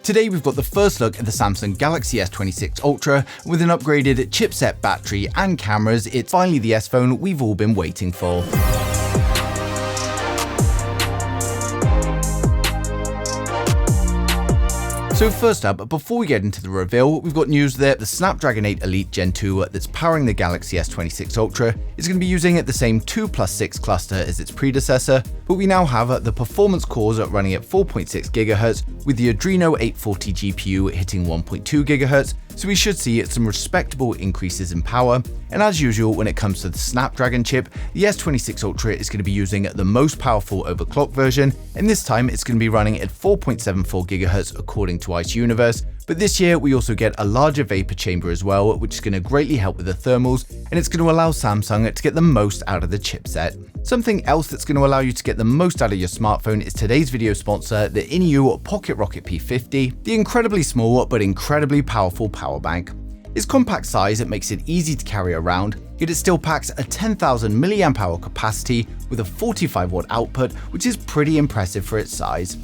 Today we've got the first look at the Samsung Galaxy S26 Ultra. With an upgraded chipset, battery and cameras, it's finally the S phone we've all been waiting for. So first up, before we get into the reveal, we've got news that the Snapdragon 8 Elite Gen 2 that's powering the Galaxy S26 Ultra is going to be using the same 2+6 cluster as its predecessor, but we now have the performance cores running at 4.6 GHz with the Adreno 840 GPU hitting 1.2 GHz, so we should see some respectable increases in power. And as usual, when it comes to the Snapdragon chip, the S26 Ultra is going to be using the most powerful overclock version, and this time it's going to be running at 4.74 GHz according to Ice Universe. But this year we also get a larger vapor chamber as well, which is going to greatly help with the thermals, and it's going to allow Samsung to get the most out of the chipset. Something else that's going to allow you to get the most out of your smartphone is today's video sponsor, the in-ear Pocket Rocket P50, the incredibly small but incredibly powerful power bank. Its compact size makes it easy to carry around, yet it still packs a 10,000 mAh capacity with a 45 watt output, which is pretty impressive for its size.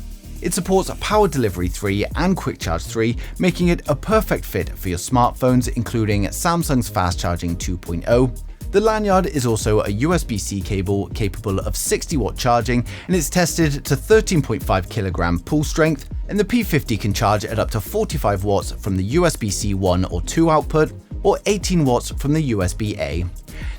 It supports Power Delivery 3 and Quick Charge 3, making it a perfect fit for your smartphones, including Samsung's Fast Charging 2.0. The lanyard is also a USB-C cable capable of 60 watt charging, and it's tested to 13.5 kg pull strength, and the P50 can charge at up to 45 watts from the USB-C 1 or 2 output, or 18 watts from the USB-A.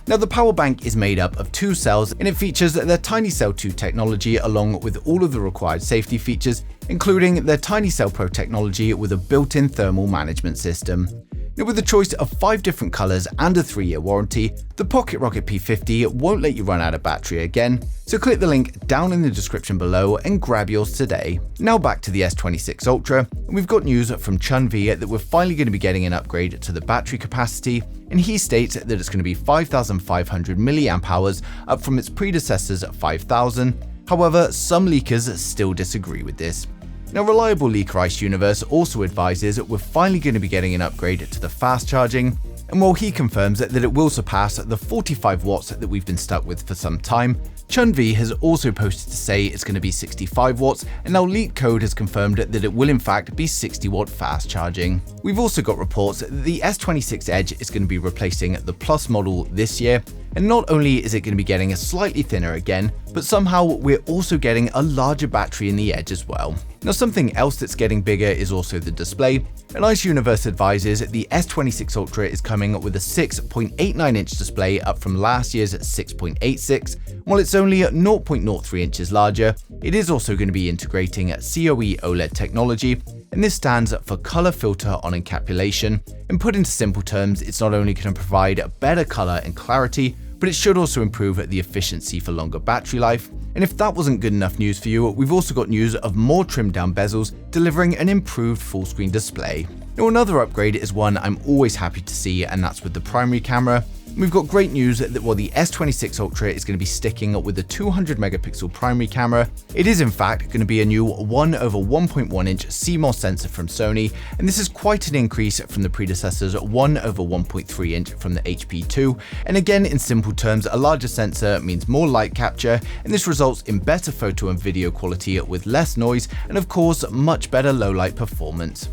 Now, the power bank is made up of 2 cells, and it features their Tiny Cell 2 technology along with all of the required safety features, including their Tiny Cell Pro technology with a built-in thermal management system. Now, with a choice of 5 different colors and a 3-year warranty, the Pocket Rocket P50 won't let you run out of battery again, so click the link down in the description below and grab yours today. Now back to the S26 Ultra, and we've got news from Chun-Vi that we're finally going to be getting an upgrade to the battery capacity, and he states that it's going to be 5,500 mAh, up from its predecessor's 5,000. However, some leakers still disagree with this. Now, reliable leaker Ice Universe also advises we're finally going to be getting an upgrade to the fast charging, and while he confirms that it will surpass the 45 watts that we've been stuck with for some time, Chun-Vi has also posted to say it's going to be 65 watts, and now LeakCode has confirmed that it will in fact be 60 watt fast charging. We've also got reports that the S26 Edge is going to be replacing the Plus model this year, and not only is it going to be getting a slightly thinner again, but somehow we're also getting a larger battery in the Edge as well. Now, something else that's getting bigger is also the display, and Ice Universe advises the S26 Ultra is coming with a 6.89-inch display, up from last year's 6.86. While it's only 0.03 inches larger, it is also going to be integrating COE OLED technology, and this stands for Color Filter on Encapsulation. And put into simple terms, it's not only going to provide better color and clarity, but it should also improve the efficiency for longer battery life. And if that wasn't good enough news for you, we've also got news of more trimmed down bezels, delivering an improved full screen display. Now, another upgrade is one I'm always happy to see, and that's with the primary camera. We've got great news that while the S26 Ultra is going to be sticking with the 200 megapixel primary camera, it is in fact going to be a new 1/1.1 inch CMOS sensor from Sony, and this is quite an increase from the predecessor's 1/1.3 inch from the HP2. And again, in simple terms, a larger sensor means more light capture, and this results in better photo and video quality with less noise, and of course, much better low light performance.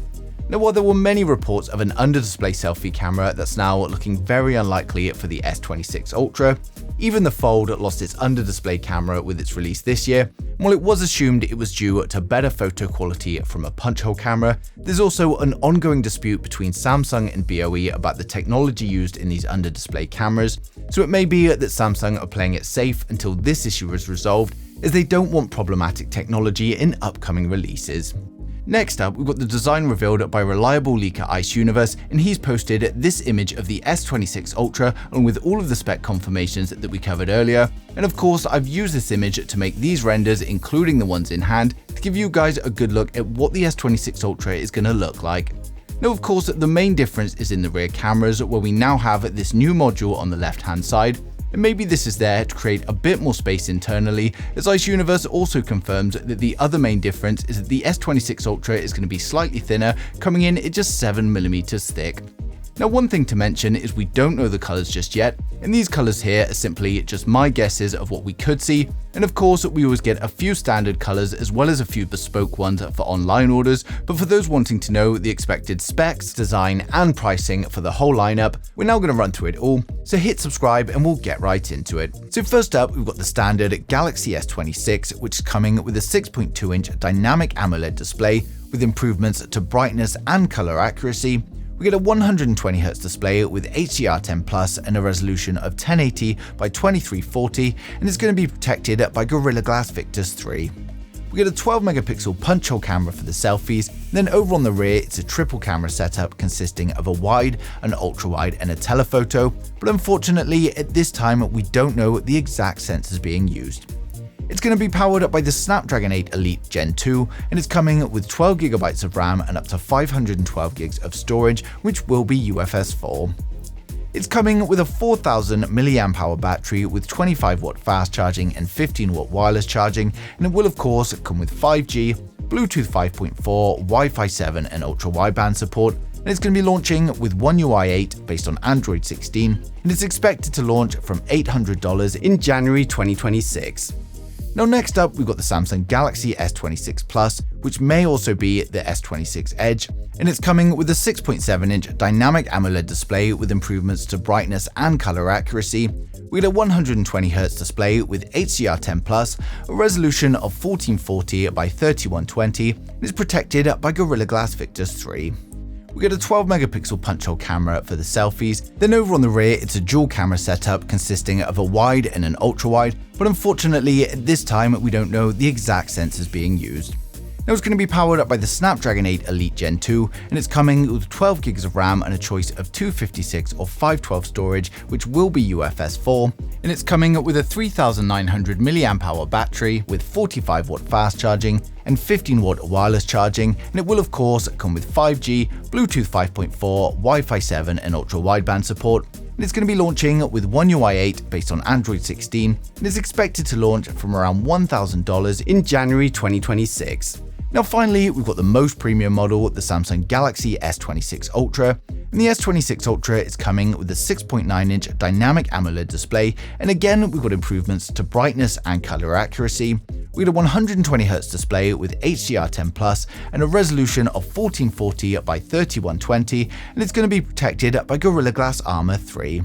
Now, while there were many reports of an under-display selfie camera, that's now looking very unlikely for the S26 Ultra. Even the Fold lost its under-display camera with its release this year. While it was assumed it was due to better photo quality from a punch-hole camera, there's also an ongoing dispute between Samsung and BOE about the technology used in these under-display cameras, so it may be that Samsung are playing it safe until this issue is resolved, as they don't want problematic technology in upcoming releases. Next up, we've got the design revealed by reliable leaker Ice Universe, and he's posted this image of the S26 Ultra along with all of the spec confirmations that we covered earlier. And of course, I've used this image to make these renders, including the ones in hand, to give you guys a good look at what the S26 Ultra is going to look like. Now, of course, the main difference is in the rear cameras, where we now have this new module on the left hand side. And maybe this is there to create a bit more space internally, as Ice Universe also confirmed that the other main difference is that the S26 Ultra is going to be slightly thinner, coming in at just 7mm thick. Now, one thing to mention is we don't know the colors just yet, and these colors here are simply just my guesses of what we could see. And of course, we always get a few standard colors as well as a few bespoke ones for online orders, but for those wanting to know the expected specs, design, and pricing for the whole lineup, we're now going to run through it all, so hit subscribe and we'll get right into it. So first up, we've got the standard Galaxy S26, which is coming with a 6.2-inch dynamic AMOLED display with improvements to brightness and color accuracy. We get a 120Hz display with HDR10+ and a resolution of 1080 by 2340, and it's going to be protected by Gorilla Glass Victus 3. We get a 12-megapixel punch-hole camera for the selfies, and then over on the rear it's a triple camera setup consisting of a wide, an ultra-wide, and a telephoto, but unfortunately at this time we don't know the exact sensors being used. It's going to be powered by the Snapdragon 8 Elite Gen 2, and it's coming with 12GB of RAM and up to 512GB of storage, which will be UFS 4. It's coming with a 4000 mAh battery with 25W fast charging and 15W wireless charging, and it will of course come with 5G, Bluetooth 5.4, Wi-Fi 7 and ultra-wideband support, and it's going to be launching with One UI 8 based on Android 16, and it's expected to launch from $800 in January 2026. Now next up, we've got the Samsung Galaxy S26 Plus, which may also be the S26 Edge, and it's coming with a 6.7-inch dynamic AMOLED display with improvements to brightness and color accuracy. We get a 120Hz display with HDR10+, a resolution of 1440 by 3120, and is protected by Gorilla Glass Victus 3. We get a 12-megapixel punch-hole camera for the selfies, then over on the rear it's a dual camera setup consisting of a wide and an ultra-wide, but unfortunately at this time we don't know the exact sensors being used. Now it's going to be powered by the Snapdragon 8 Elite Gen 2, and it's coming with 12GB of RAM and a choice of 256 or 512 storage, which will be UFS 4, and it's coming with a 3900 mAh battery with 45W fast charging and 15W wireless charging, and it will of course come with 5G, Bluetooth 5.4, Wi-Fi 7 and ultra-wideband support. And it's going to be launching with One UI 8 based on Android 16, and is expected to launch from around $1,000 in January 2026. Now finally, we've got the most premium model, the Samsung Galaxy S26 Ultra, and the S26 Ultra is coming with a 6.9-inch dynamic AMOLED display, and again we've got improvements to brightness and color accuracy. We get a 120Hz display with HDR10+ and a resolution of 1440 by 3120, and it's going to be protected by Gorilla Glass Armor 3.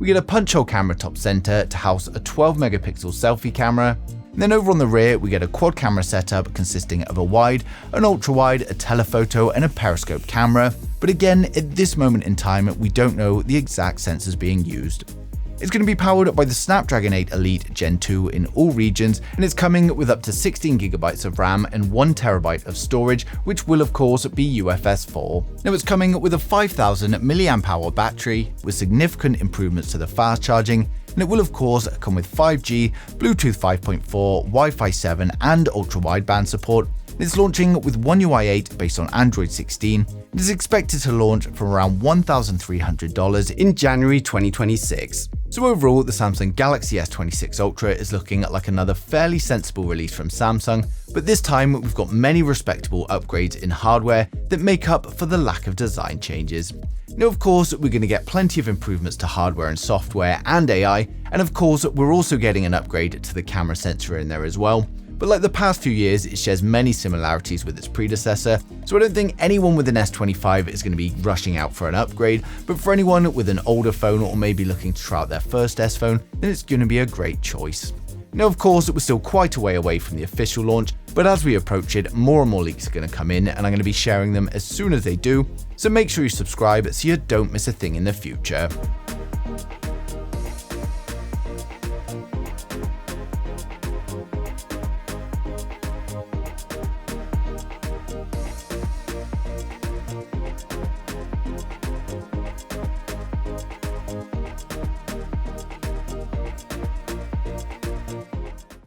We get a punch-hole camera top center to house a 12-megapixel selfie camera. And then over on the rear, we get a quad camera setup consisting of a wide, an ultra-wide, a telephoto, and a periscope camera. But again, at this moment in time, we don't know the exact sensors being used. It's going to be powered by the Snapdragon 8 Elite Gen 2 in all regions, and it's coming with up to 16GB of RAM and 1TB of storage, which will of course be UFS 4. Now it's coming with a 5000 mAh battery with significant improvements to the fast charging, and it will of course come with 5G, Bluetooth 5.4, Wi-Fi 7 and ultra-wideband support. It's launching with One UI 8 based on Android 16. It is expected to launch from around $1,300 in January 2026. So overall, the Samsung Galaxy S26 Ultra is looking like another fairly sensible release from Samsung, but this time we've got many respectable upgrades in hardware that make up for the lack of design changes. Now of course, we're going to get plenty of improvements to hardware and software and AI, and of course we're also getting an upgrade to the camera sensor in there as well. But like the past few years, it shares many similarities with its predecessor, so I don't think anyone with an S25 is going to be rushing out for an upgrade, but for anyone with an older phone or maybe looking to try out their first S phone, then it's going to be a great choice. Now of course, it was still quite a way away from the official launch, but as we approach it, more and more leaks are going to come in, and I'm going to be sharing them as soon as they do, so make sure you subscribe so you don't miss a thing in the future.